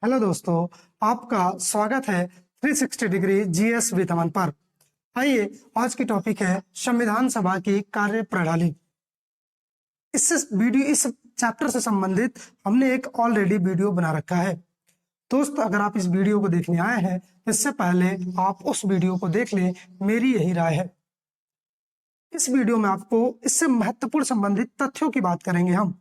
Hello दोस्तों, आपका स्वागत है 360 डिग्री जीएस विद अमन पर। आइए, आज की टॉपिक है संविधान सभा की कार्य प्रणाली। इस चैप्टर से संबंधित हमने एक ऑलरेडी वीडियो बना रखा है। दोस्त, अगर आप इस वीडियो को देखने आए हैं, इससे पहले आप उस वीडियो को देख लें, मेरी यही राय है। इस वीडियो में आपको इससे महत्वपूर्ण संबंधित तथ्यों की बात करेंगे हम।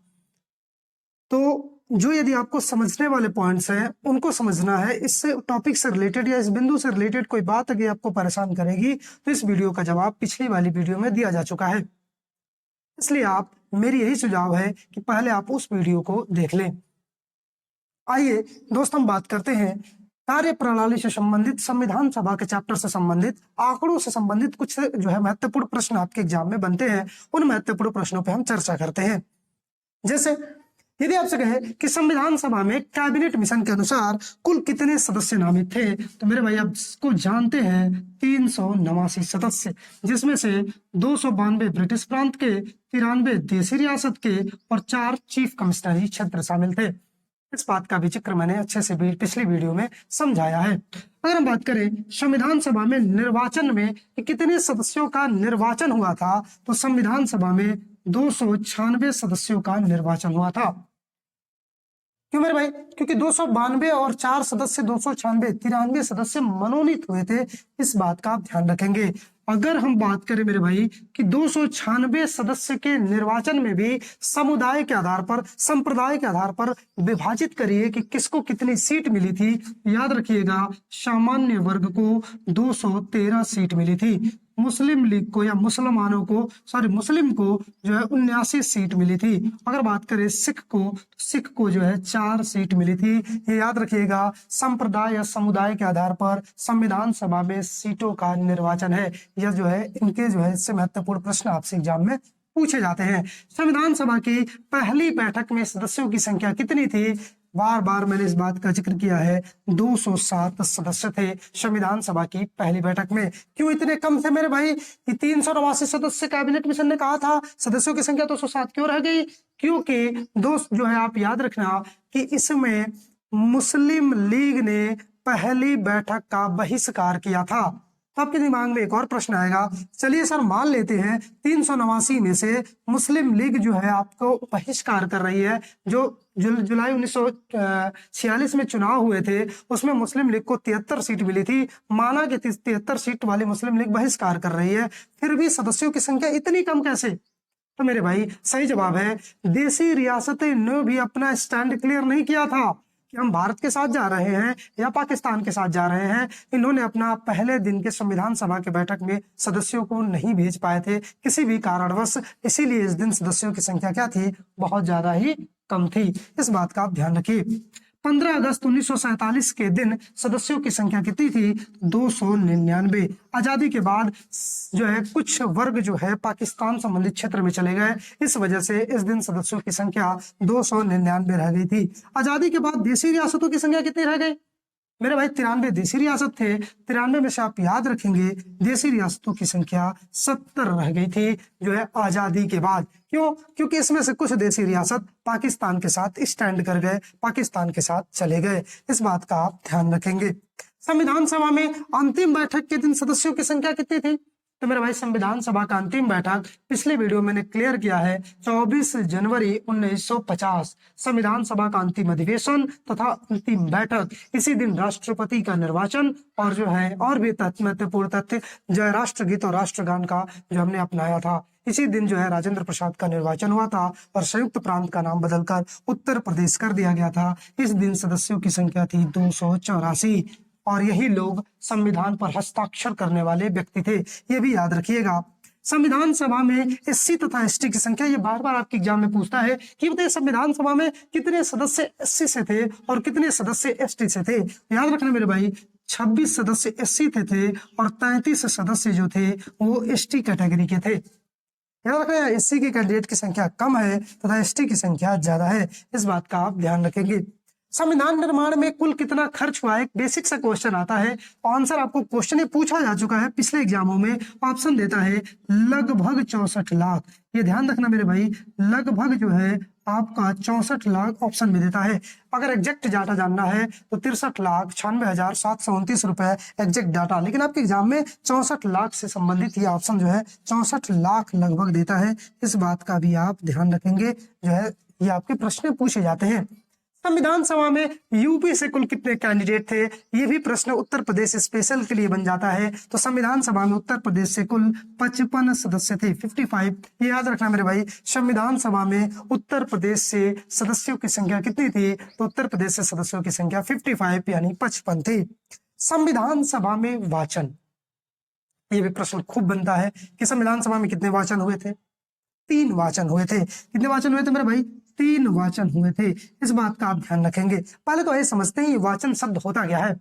तो जो यदि आपको समझने वाले पॉइंट्स हैं उनको समझना है। इससे टॉपिक से रिलेटेड या इस बिंदु से रिलेटेड कोई बात अगर आपको परेशान करेगी तो इस वीडियो का जवाब पिछली वाली वीडियो में दिया जा चुका है। इसलिए मेरी यही सुझाव है कि पहले आप उस वीडियो को देख लें। आइए दोस्त, हम बात करते हैं कार्य प्रणाली से संबंधित, संविधान सभा के चैप्टर से संबंधित, आंकड़ों से संबंधित कुछ जो है महत्वपूर्ण प्रश्न आपके एग्जाम में बनते हैं। उन महत्वपूर्ण प्रश्नों पर हम चर्चा करते हैं। जैसे यदि आपसे कहे कि संविधान सभा में कैबिनेट मिशन के अनुसार कुल कितने सदस्य नामित थे, तो मेरे भाई आप इसको जानते हैं 389 सदस्य, जिसमें से 292 ब्रिटिश प्रांत के, 93 देसी रियासत के और 4 चीफ कमिश्नरी क्षेत्र शामिल थे। इस बात का भी जिक्र मैंने अच्छे से पिछली वीडियो में समझाया है। अगर हम बात करें संविधान सभा में निर्वाचन में कितने सदस्यों का निर्वाचन हुआ था, तो संविधान सभा में 296 सदस्यों का निर्वाचन हुआ था। क्यों मेरे भाई? क्योंकि 292 और 4 सदस्य 296, 93 सदस्य मनोनीत हुए थे। इस बात का आप ध्यान रखेंगे। अगर हम बात करें मेरे भाई कि 296 सदस्य के निर्वाचन में भी समुदाय के आधार पर, संप्रदाय के आधार पर विभाजित करिए कि किसको कितनी सीट मिली थी। याद रखिएगा, सामान्य वर्ग को 213 सीट मिली थी, मुस्लिम लीग को या मुसलमानों को, मुस्लिम को जो है 79 सीट मिली थी। अगर बात करें सिख को जो है 4 सीट मिली थी। ये याद रखिएगा, संप्रदाय या समुदाय के आधार पर संविधान सभा में सीटों का निर्वाचन है। यह जो है इनके जो है इससे महत्वपूर्ण प्रश्न आपसे एग्जाम में पूछे जाते हैं। संविधान सभा की पहली बैठक में सदस्यों की संख्या कितनी थी? बार बार मैंने इस बात का जिक्र किया है, 207 सदस्य थे संविधान सभा की पहली बैठक में। क्यों इतने कम थे मेरे भाई? 389 सदस्य कैबिनेट मिशन ने कहा था, सदस्यों की संख्या 207 क्यों रह गई? क्योंकि दोस्त जो है आप याद रखना कि इसमें मुस्लिम लीग ने पहली बैठक का बहिष्कार किया था। तो आपके दिमाग में एक और प्रश्न आएगा, चलिए सर मान लेते हैं 389 में से मुस्लिम लीग जो है आपको बहिष्कार कर रही है। जो जुलाई 1946 में चुनाव हुए थे उसमें मुस्लिम लीग को 73 सीट मिली थी। माना कि 73 सीट वाली मुस्लिम लीग बहिष्कार कर रही है, फिर भी सदस्यों की संख्या इतनी कम कैसे? तो मेरे भाई सही जवाब है, देसी रियासतें ने भी अपना स्टैंड क्लियर नहीं किया था कि हम भारत के साथ जा रहे हैं या पाकिस्तान के साथ जा रहे हैं। इन्होंने अपना पहले दिन के संविधान सभा के बैठक में सदस्यों को नहीं भेज पाए थे किसी भी कारणवश, इसीलिए इस दिन सदस्यों की संख्या क्या थी? बहुत ज्यादा ही कम थी। इस बात का आप ध्यान रखिए। 15 अगस्त 1947 के दिन सदस्यों की संख्या कितनी थी? 299। आजादी के बाद जो है कुछ वर्ग जो है पाकिस्तान संबंधित क्षेत्र में चले गए, इस वजह से इस दिन सदस्यों की संख्या 299 रह गई थी। आजादी के बाद देसी रियासतों की संख्या कितनी रह गई मेरे भाई? 93 देसी रियासत थे। 93 में से आप याद रखेंगे देसी रियासतों की संख्या 70 रह गई थी जो है आजादी के बाद। क्यों? क्योंकि इसमें से कुछ देसी रियासत पाकिस्तान के साथ स्टैंड कर गए, पाकिस्तान के साथ चले गए। इस बात का आप ध्यान रखेंगे। संविधान सभा में अंतिम बैठक के दिन सदस्यों की संख्या कितनी थी? तो मेरे भाई संविधान सभा का अंतिम बैठक पिछले वीडियो में मैंने क्लियर किया है, 24 जनवरी 1950 संविधान सभा का अंतिम अधिवेशन तथा अंतिम बैठक। इसी दिन राष्ट्रपति का निर्वाचन और जो है और भी महत्वपूर्ण तथ्य जो है राष्ट्रगीत और राष्ट्रगान का जो हमने अपनाया था। इसी दिन जो है राजेंद्र प्रसाद का निर्वाचन हुआ था और संयुक्त प्रांत का नाम बदलकर उत्तर प्रदेश कर दिया गया था। इस दिन सदस्यों की संख्या थी 284 और यही लोग संविधान पर हस्ताक्षर करने वाले व्यक्ति थे। ये भी याद रखिएगा। संविधान सभा में एससी तथा एसटी की संख्या, ये बार बार आपके एग्जाम में पूछता है कि बताइए संविधान सभा में कितने सदस्य एससी से थे और कितने सदस्य एसटी से थे। याद रखना मेरे भाई, 26 सदस्य एससी थे और 33 सदस्य जो थे वो एसटी कैटेगरी के थे। याद रखना, एससी के कैंडिडेट की संख्या कम है तथा एसटी की संख्या ज्यादा है। इस बात का आप ध्यान रखेंगे। संविधान निर्माण में कुल कितना खर्च हुआ है, एक बेसिक सा क्वेश्चन आता है। आंसर आपको क्वेश्चन ये पूछा जा चुका है पिछले एग्जामों में। ऑप्शन देता है लगभग 64 लाख। ये ध्यान रखना मेरे भाई, लगभग जो है आपका 64 लाख ऑप्शन में देता है। अगर एग्जैक्ट डाटा जानना है तो 63,96,729 रुपए एग्जैक्ट डाटा, लेकिन आपके एग्जाम में 64 लाख से संबंधित ये ऑप्शन जो है 64 लाख लगभग देता है। इस बात का भी आप ध्यान रखेंगे, जो है ये आपके प्रश्न पूछे जाते हैं। संविधान सभा में यूपी से कुल कितने कैंडिडेट थे, ये भी प्रश्न उत्तर प्रदेश स्पेशल के लिए बन जाता है। तो संविधान सभा में उत्तर प्रदेश से कुल 55 सदस्य थे, 55। ये याद रखना मेरे भाई, संविधान सभा में उत्तर प्रदेश से सदस्यों की संख्या कितनी थी, तो उत्तर प्रदेश से सदस्यों की संख्या 55 यानी 55 थी। संविधान सभा में वाचन, ये भी प्रश्न खूब बनता है कि संविधान सभा में कितने वाचन हुए थे। 3 वाचन हुए थे। कितने वाचन हुए थे मेरे भाई, 3 वाचन हुए थे। इस बात का आप ध्यान रखेंगे। पहले तो ये समझते हैं ये वाचन शब्द होता क्या है।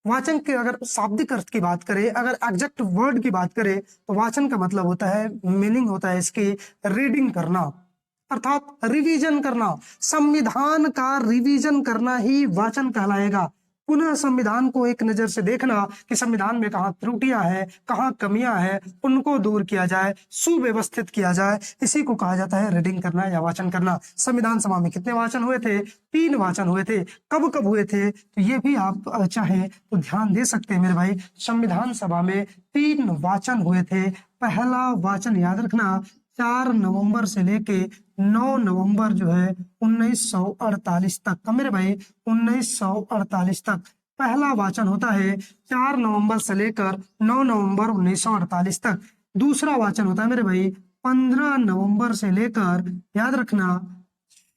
वाचन के अगर शाब्दिक अर्थ की बात करें, अगर एग्जैक्ट वर्ड की बात करें, तो वाचन का मतलब होता है, मीनिंग होता है इसकी रीडिंग करना, अर्थात रिवीजन करना। संविधान का रिवीजन करना ही वाचन कहलाएगा। पुनः संविधान को एक नजर से देखना कि संविधान में कहाँ त्रुटियां हैं, कहाँ कमियां हैं, उनको दूर किया जाए, सुव्यवस्थित किया जाए, इसी को कहा जाता है रीडिंग करना या वाचन करना। संविधान सभा में कितने वाचन हुए थे, 3 वाचन हुए थे। कब कब हुए थे, तो ये भी आप चाहे तो ध्यान दे सकते हैं मेरे भाई। संविधान सभा में 3 वाचन हुए थे। पहला वाचन याद रखना 4 नवंबर से लेके 9 नवंबर जो है 1948 तक का मेरे भाई, 1948 तक पहला वाचन होता है। 4 नवंबर से लेकर 9 नवंबर 1948 तक। दूसरा वाचन होता है मेरे भाई 15 नवंबर से लेकर, याद रखना,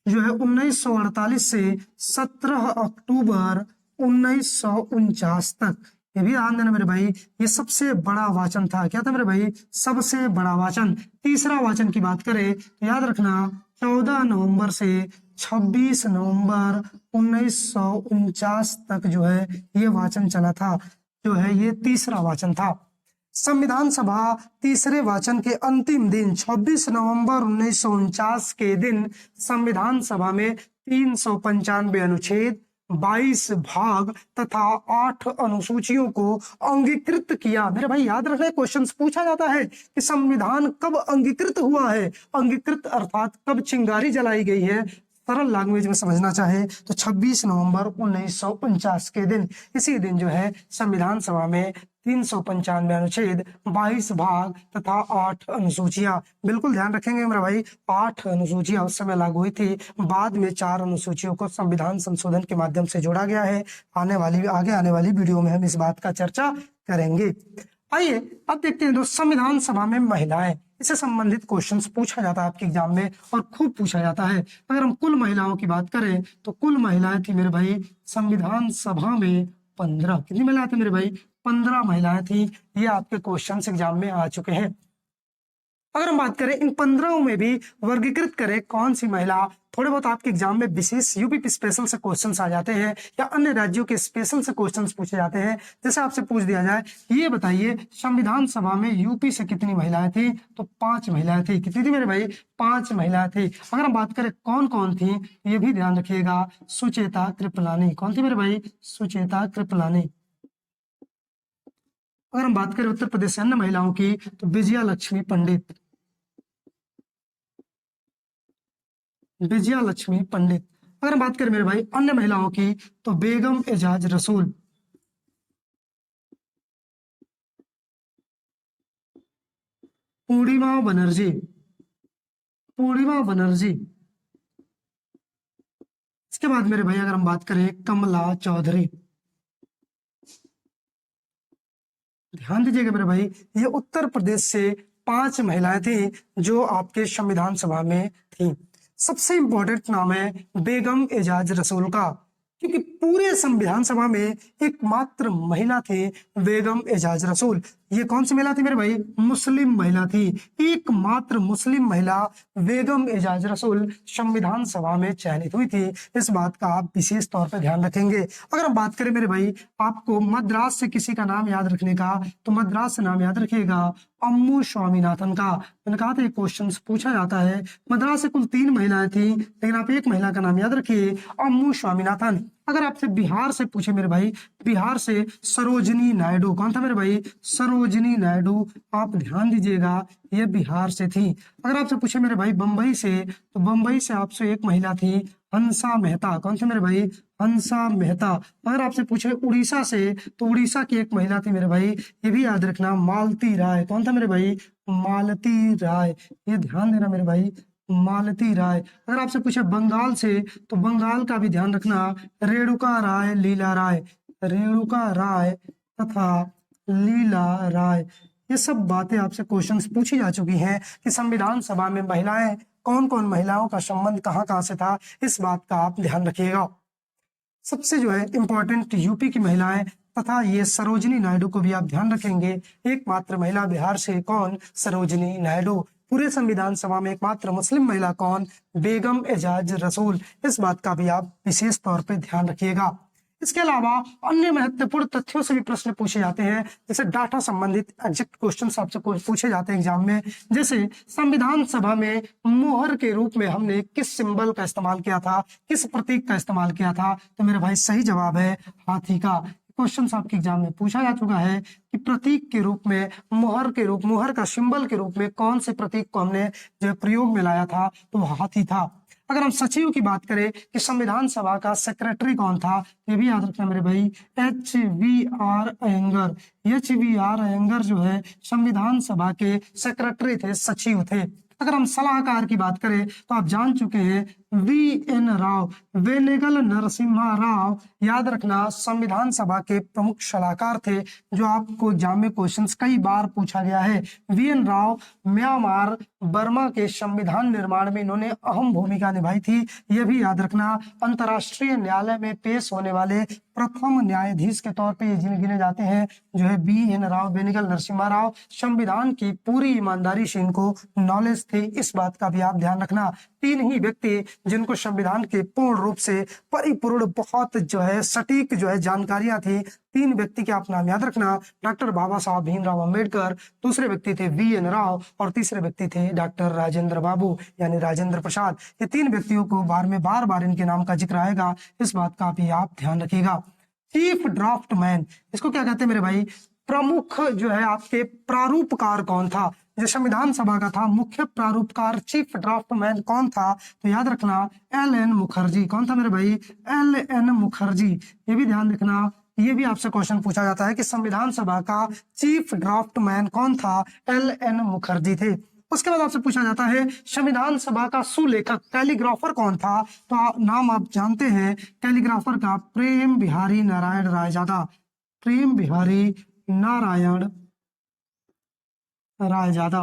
जो है 1948 से 17 अक्टूबर 1949 तक। ये भी ध्यान देना मेरे भाई, ये सबसे बड़ा वाचन था। क्या था मेरे भाई, सबसे बड़ा वाचन। तीसरा वाचन की बात करें तो याद रखना 14 नवंबर से 26 नवंबर 1949 तक जो है ये वाचन चला था, जो है ये तीसरा वाचन था। संविधान सभा तीसरे वाचन के अंतिम दिन 26 नवंबर 1949 के दिन संविधान सभा में 395 अनुच्छेद, 22 भाग तथा 8 अनुसूचियों को अंगीकृत किया। मेरे भाई याद रखना, क्वेश्चन पूछा जाता है कि संविधान कब अंगीकृत हुआ है। अंगीकृत अर्थात कब चिंगारी जलाई गई है। सरल लैंग्वेज में समझना चाहे तो 26 नवंबर 1949 के दिन, इसी दिन जो है संविधान सभा में 395 अनुच्छेद, 22 भाग तथा 8 अनुसूचियां, बिल्कुल ध्यान रखेंगे मेरा भाई, 8 अनुसूचियां उस समय लागू हुई थी। बाद में 4 अनुसूचियों को संविधान संशोधन के माध्यम से जोड़ा गया है। आगे आने वाली वीडियो में हम इस बात का चर्चा करेंगे। आइए अब देखते हैं दोस्त, संविधान सभा में महिलाएं, इससे संबंधित क्वेश्चंस पूछा जाता है आपके एग्जाम में और खूब पूछा जाता है। अगर हम कुल महिलाओं की बात करें तो कुल महिलाएं थी मेरे भाई संविधान सभा में 15। कितनी महिलाएं थी मेरे भाई, 15 महिलाएं थी। ये आपके क्वेश्चंस एग्जाम में आ चुके हैं। अगर हम बात करें इन 15 में भी वर्गीकृत करें कौन सी महिला, थोड़े बहुत आपके एग्जाम में विशेष यूपी स्पेशल से क्वेश्चंस आ जाते हैं या अन्य राज्यों के स्पेशल से क्वेश्चंस पूछे जाते हैं। जैसे आपसे पूछ दिया जाए, ये बताइए संविधान सभा में यूपी से कितनी महिलाएं थी, तो 5 महिलाएं थी। कितनी थी मेरे भाई, 5 महिलाएं थी। अगर हम बात करें कौन कौन थी, ये भी ध्यान रखिएगा, सुचेता कृपलानी। कौन थी मेरे भाई, सुचेता कृपलानी। अगर हम बात करें उत्तर प्रदेश से अन्य महिलाओं की तो विजया लक्ष्मी पंडित, विजया लक्ष्मी पंडित। अगर हम बात करें मेरे भाई अन्य महिलाओं की तो बेगम एजाज रसूल, पूर्णिमा बनर्जी, पूर्णिमा बनर्जी। इसके बाद मेरे भाई अगर हम बात करें कमला चौधरी, ध्यान दीजिएगा मेरे भाई, ये उत्तर प्रदेश से 5 महिलाएं थी जो आपके संविधान सभा में थी। सबसे इंपॉर्टेंट नाम है बेगम एजाज रसूल का, क्योंकि पूरे संविधान सभा में एकमात्र महिला थे बेगम एजाज रसूल। ये कौन सी महिला थी मेरे भाई? मुस्लिम महिला थी। एकमात्र मुस्लिम महिला बेगम एजाज रसूल संविधान सभा में चयनित हुई थी। इस बात का आप विशेष तौर पर ध्यान रखेंगे। अगर हम बात करें मेरे भाई आपको मद्रास से किसी का नाम याद रखने का, तो मद्रास से नाम याद रखिएगा अम्मू स्वामीनाथन का। मैंने कहा था ये क्वेश्चन पूछा जाता है। मद्रास से कुल 3 महिलाएं थी, लेकिन आप एक महिला का नाम याद रखिए, अम्मू स्वामीनाथन। अगर आपसे बिहार से पूछे मेरे भाई, बिहार से सरोजिनी नायडू। कौन था मेरे भाई? सरोजिनी नायडू। आप ध्यान दीजिएगा, ये बिहार से थी। अगर आपसे पूछे मेरे भाई बंबई से, तो बंबई से आपसे एक महिला थी, हंसा मेहता। कौन थे मेरे भाई? हंसा मेहता। अगर आपसे पूछे उड़ीसा से, तो उड़ीसा की एक महिला थी मेरे भाई, ये भी याद रखना, मालती राय। कौन था मेरे भाई? मालती राय। ये ध्यान देना मेरे भाई, मालती राय। अगर आपसे पूछे बंगाल से, तो बंगाल का भी ध्यान रखना, रेणुका राय, लीला राय। रेणुका राय तथा लीला राय। ये सब बातें आपसे क्वेश्चंस पूछी जा चुकी हैं कि संविधान सभा में महिलाएं, कौन कौन महिलाओं का संबंध कहाँ कहाँ से था। इस बात का आप ध्यान रखिएगा। सबसे जो है इंपॉर्टेंट यूपी की महिलाएं तथा ये सरोजिनी नायडू को भी आप ध्यान रखेंगे। एकमात्र महिला बिहार से, कौन? सरोजिनी नायडू। पूरे संविधान सभा में एकमात्र मुस्लिम महिला कौन? बेगम एजाज रसूल। इस बात का भी आप विशेष तौर पे ध्यान रखिएगा। इसके अलावा अन्य महत्वपूर्ण तथ्यों से भी प्रश्न पूछे जाते हैं, जैसे डाटा संबंधित एग्जैक्ट क्वेश्चन आपसे पूछे जाते हैं एग्जाम में। जैसे संविधान सभा में मोहर के रूप में हमने किस सिंबल का इस्तेमाल किया था, किस प्रतीक का इस्तेमाल किया था? तो मेरे भाई सही जवाब है हाथी का। क्वेश्चन आपके एग्जाम में पूछा जा चुका है कि प्रतीक के रूप में, मोहर का सिंबल के रूप में कौन से प्रतीक को हमने जो प्रयोग में लाया था, तो हाथी था। अगर हम सचिव की बात करें कि संविधान सभा का सेक्रेटरी कौन था, ये भी याद रखना मेरे भाई, HVR अयंगर। HVR अयंगर जो है संविधान सभा के सेक्रेटरी थे, सचिव थे। अगर हम सलाहकार की बात करें, तो आप जान चुके हैं VN राव, वेनेगल नरसिम्हा राव। याद रखना संविधान सभा के प्रमुख सलाहकार थे, जो आपको एग्जाम में क्वेश्चंस कई बार पूछा गया है। VN राव म्यांमार बर्मा के संविधान निर्माण में इन्होंने अहम भूमिका निभाई थी। यह भी याद रखना अंतर्राष्ट्रीय न्यायालय में पेश होने वाले प्रथम न्यायाधीश के तौर पे ये गिने जाते हैं, जो है VN राव, वेनिगल नरसिम्हा राव। संविधान की पूरी ईमानदारी से इनको नॉलेज थे, इस बात का भी आप ध्यान रखना। 3 ही व्यक्ति जिनको संविधान के पूर्ण रूप से परिपूर्ण, बहुत जो है सटीक जो है जानकारियां थी। 3 व्यक्ति के आप नाम याद रखना, डॉक्टर बाबा साहब भीमराव अंबेडकर, दूसरे व्यक्ति थे VN राव, और तीसरे व्यक्ति थे डॉक्टर राजेंद्र बाबू यानी राजेंद्र प्रसाद। ये 3 व्यक्तियों को बार बार इनके नाम का जिक्र आएगा, इस बात का भी आप ध्यान रखिएगा। चीफ ड्राफ्ट मैन, इसको क्या कहते हैं मेरे भाई? प्रमुख जो है आपके प्रारूपकार कौन था? जो संविधान सभा का था मुख्य प्रारूपकार, चीफ ड्राफ्ट मैन कौन था? तो याद रखना LN मुखर्जी। कौन था मेरे भाई? LN मुखर्जी। ये भी ध्यान रखना, ये भी आपसे क्वेश्चन पूछा जाता है कि संविधान सभा का चीफ ड्राफ्ट मैन कौन था? LN मुखर्जी थे। उसके बाद आपसे पूछा जाता है संविधान सभा का सुलेखक, कैलीग्राफर कौन था? तो नाम आप जानते हैं कैलीग्राफर का, प्रेम बिहारी नारायण रायजादा। प्रेम बिहारी नारायण रायजादा।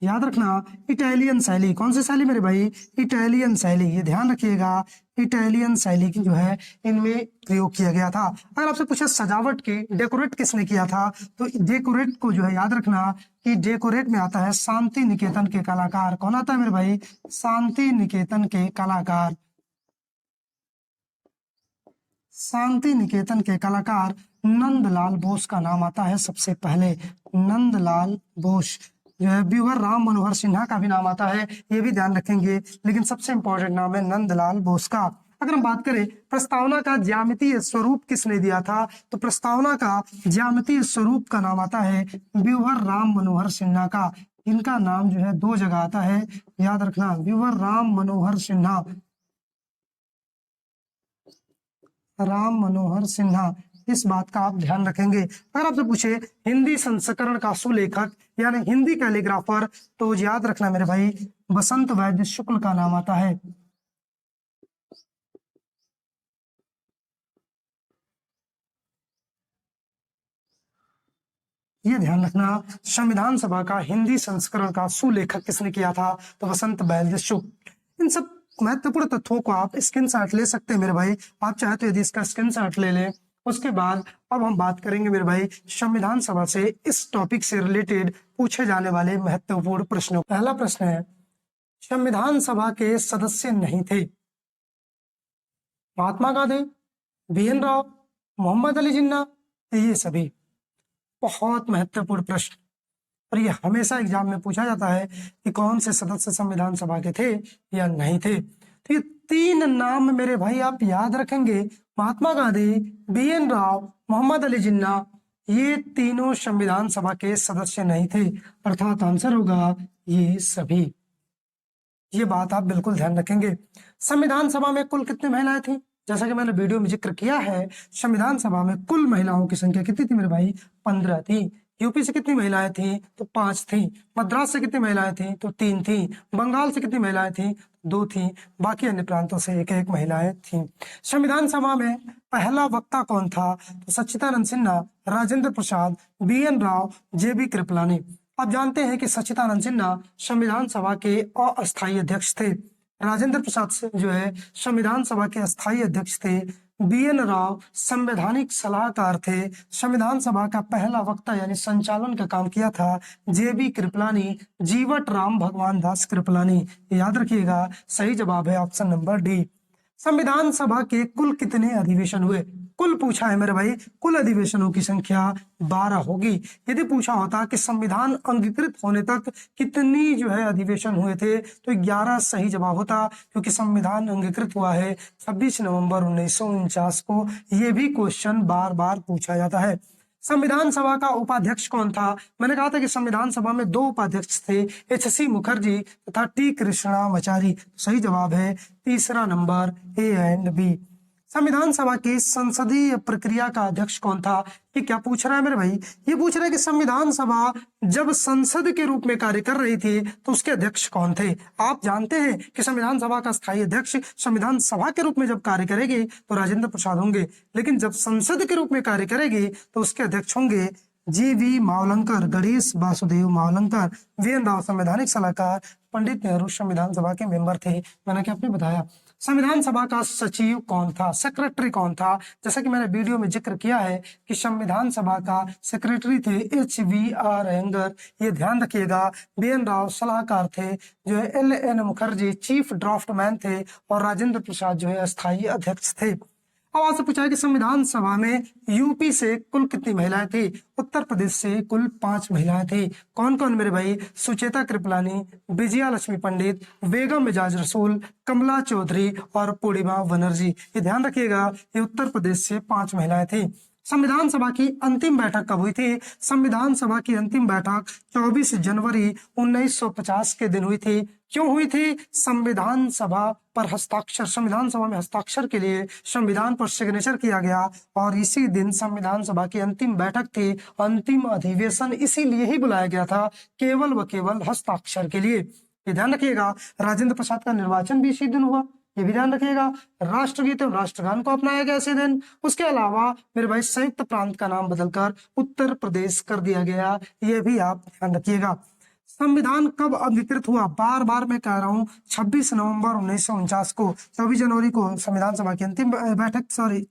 याद रखना इटालियन शैली, कौन सी शैली मेरे भाई? इटालियन शैली। ये ध्यान रखिएगा, इटालियन शैली की जो है इनमें प्रयोग किया गया था। अगर आपसे पूछा सजावट की, डेकोरेट किसने किया था? तो डेकोरेट को जो है याद रखना कि डेकोरेट में आता है शांति निकेतन के कलाकार। कौन आता है मेरे भाई? शांति निकेतन के कलाकार। शांति निकेतन के कलाकार नंदलाल बोस का नाम आता है सबसे पहले। नंदलाल बोस जो है, व्यूअर राम मनोहर सिन्हा का भी नाम आता है, ये भी ध्यान रखेंगे, लेकिन सबसे इंपॉर्टेंट नाम है नंदलाल बोस का। अगर हम बात करें प्रस्तावना का ज्यामितीय स्वरूप किसने दिया था, तो प्रस्तावना का ज्यामितीय स्वरूप का नाम आता है व्यूअर राम मनोहर सिन्हा का। इनका नाम जो है 2 जगह आता है, याद रखना, व्यूअर राम मनोहर सिन्हा, राम मनोहर सिन्हा। इस बात का आप ध्यान रखेंगे। अगर आपसे पूछे हिंदी संस्करण का सुलेखक यानी हिंदी कैलीग्राफर, तो याद रखना मेरे भाई बसंत वैद्य शुक्ल का नाम आता है। ये ध्यान रखना संविधान सभा का हिंदी संस्करण का सुलेखक किसने किया था, तो बसंत वैद्य शुक्ल। इन सब महत्वपूर्ण तथ्यों को आप स्क्रीनशॉट ले सकते हैं मेरे भाई। आप चाहे तो यदि इसका स्क्रीनशॉट ले लें उसके बाद अब हम बात करेंगे मेरे भाई संविधान सभा से इस टॉपिक से रिलेटेड पूछे जाने वाले महत्वपूर्ण प्रश्नों। पहला प्रश्न है, संविधान सभा के सदस्य नहीं थे महात्मा गांधी, BN राव, मोहम्मद अली जिन्ना, ये सभी। बहुत महत्वपूर्ण प्रश्न, और ये हमेशा एग्जाम में पूछा जाता है कि कौन से सदस्य संविधान सभा के थे या नहीं थे। तो ये 3 नाम मेरे भाई आप याद रखेंगे, महात्मा गांधी, BN राव, मोहम्मद अली जिन्ना, ये तीनों संविधान सभा के सदस्य नहीं थे, अर्थात आंसर होगा ये सभी। ये बात आप बिल्कुल ध्यान रखेंगे। संविधान सभा में कुल कितनी महिलाएं थी? जैसा कि मैंने वीडियो में जिक्र किया है, संविधान सभा में कुल महिलाओं की संख्या कितनी थी मेरे भाई? 15 थी। यूपी से कितनी महिलाएं थी? तो 5 थी। मद्रास से कितनी महिलाएं थी? तो 3 थी। बंगाल से कितनी महिलाएं थी? 2 थी। बाकी अन्य प्रांतों से एक एक महिलाएं थी। संविधान सभा में पहला वक्ता कौन था? तो सच्चिदानंद सिन्हा, राजेंद्र प्रसाद, BN राव, JB कृपलानी। आप जानते हैं कि सच्चिदानंद सिन्हा संविधान सभा के अस्थायी अध्यक्ष थे। राजेंद्र प्रसाद से जो है संविधान सभा के अस्थायी अध्यक्ष थे। BN राव संवैधानिक सलाहकार थे। संविधान सभा का पहला वक्ता यानी संचालन का काम किया था JB कृपलानी, जीवट राम भगवान दास कृपलानी। याद रखिएगा, सही जवाब है ऑप्शन नंबर डी। संविधान सभा के कुल कितने अधिवेशन हुए? कुल पूछा है मेरे भाई, कुल अधिवेशनों की संख्या 12 होगी। यदि पूछा होता कि संविधान अंगीकृत होने तक कितनी जो है अधिवेशन हुए थे तो 11 सही जवाब होता, क्योंकि संविधान अंगीकृत हुआ है 26 नवंबर 1949 को। ये भी क्वेश्चन बार बार पूछा जाता है। संविधान सभा का उपाध्यक्ष कौन था? मैंने कहा था कि संविधान सभा में 2 उपाध्यक्ष थे, HC मुखर्जी तथा T कृष्णामाचारी। सही जवाब है तीसरा नंबर, A एंड B। संविधान सभा की संसदीय प्रक्रिया का अध्यक्ष कौन था? ये क्या पूछ रहा है मेरे भाई? ये पूछ रहा है कि संविधान सभा जब संसद के रूप में कार्य कर रही थी तो उसके अध्यक्ष कौन थे? आप जानते हैं कि संविधान सभा का स्थायी अध्यक्ष संविधान सभा के रूप में जब कार्य करेगी तो राजेंद्र प्रसाद होंगे, लेकिन जब संसद के रूप में कार्य करेगी तो उसके अध्यक्ष होंगे GV मावलंकर, गणेश वासुदेव मावलंकर। VN राव संवैधानिक सलाहकार, पंडित नेहरू संविधान सभा के मेंबर थे। मैंने क्या आपने बताया। संविधान सभा का सचिव कौन था? सेक्रेटरी कौन था? जैसा कि मैंने वीडियो में जिक्र किया है कि संविधान सभा का सेक्रेटरी थे HVR अयंगर। ये ध्यान रखिएगा। BN राव सलाहकार थे, जो है LN मुखर्जी चीफ ड्राफ्टमैन थे, और राजेंद्र प्रसाद जो है अस्थायी अध्यक्ष थे। अब आपसे पूछा है कि संविधान सभा में यूपी से कुल कितनी महिलाएं थी? उत्तर प्रदेश से कुल 5 महिलाएं थी। कौन कौन मेरे भाई? सुचेता कृपलानी, विजया लक्ष्मी पंडित, बेगम मिजाज रसूल, कमला चौधरी और पूर्णिमा बनर्जी। ये ध्यान रखिएगा, ये उत्तर प्रदेश से 5 महिलाएं थी। संविधान सभा की अंतिम बैठक कब हुई थी? संविधान सभा की अंतिम बैठक 24 जनवरी 1950 के दिन हुई थी। क्यों हुई थी? संविधान सभा पर हस्ताक्षर, संविधान सभा में हस्ताक्षर के लिए संविधान पर सिग्नेचर किया गया, और इसी दिन संविधान सभा की अंतिम बैठक थी। अंतिम अधिवेशन इसीलिए ही बुलाया गया था, केवल व केवल हस्ताक्षर के लिए। ये ध्यान रखिएगा। राजेंद्र प्रसाद का निर्वाचन भी इसी दिन हुआ, ये भी ध्यान रखिएगा। राष्ट्रगीत एवं राष्ट्रगान को अपनाया गया इसी दिन। उसके अलावा मेरे भाई संयुक्त प्रांत का नाम बदलकर उत्तर प्रदेश कर दिया गया, ये भी आप ध्यान रखिएगा। संविधान कब अंगीकृत हुआ? बार बार मैं कह रहा हूँ 26 नवंबर 1949 को। 24 जनवरी को संविधान सभा की अंतिम बैठक,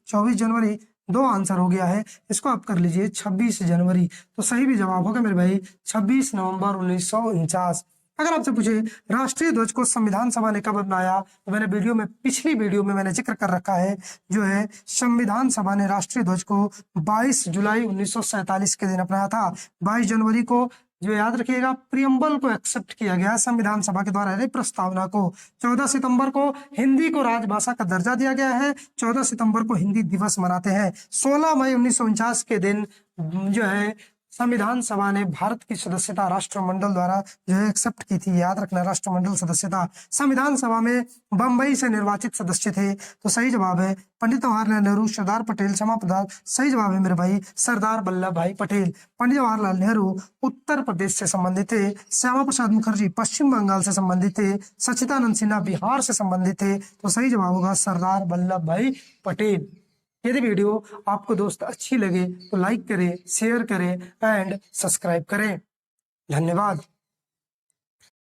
24 जनवरी 2 आंसर हो गया है, इसको आप कर लीजिए 26 जनवरी। तो सही भी जवाब होगा मेरे भाई 26 नवंबर 1949। अगर आपसे पूछे राष्ट्रीय ध्वज को संविधान सभा ने कब अपनाया, तो मैंने पिछली वीडियो में मैंने जिक्र कर रखा है, जो है संविधान सभा ने राष्ट्रीय ध्वज को 22 जुलाई 1947 के दिन अपनाया था। 22 जनवरी को जो याद रखिएगा प्रियम्बल को एक्सेप्ट किया गया संविधान सभा के द्वारा, यानी प्रस्तावना को। 14 सितंबर को हिंदी को राजभाषा का दर्जा दिया गया है। 14 सितंबर को हिंदी दिवस मनाते हैं। 16 मई 1949 के दिन जो है संविधान सभा ने भारत की सदस्यता राष्ट्रमंडल द्वारा जो है एक्सेप्ट की थी। याद रखना, राष्ट्रमंडल सदस्यता। संविधान सभा में बंबई से निर्वाचित सदस्य थे, तो सही जवाब है पंडित जवाहरलाल नेहरू, सरदार पटेल, श्यामा प्रसाद। सही जवाब है मेरे भाई सरदार वल्लभ भाई पटेल। पंडित जवाहरलाल नेहरू उत्तर प्रदेश से संबंधित थे, श्यामा प्रसाद मुखर्जी पश्चिम बंगाल से संबंधित थे, सच्चिदानंद सिन्हा बिहार से संबंधित थे, तो सही जवाब होगा सरदार वल्लभ भाई पटेल। यदि वीडियो आपको दोस्त अच्छी लगे तो लाइक करें, शेयर करें एंड सब्सक्राइब करें। धन्यवाद।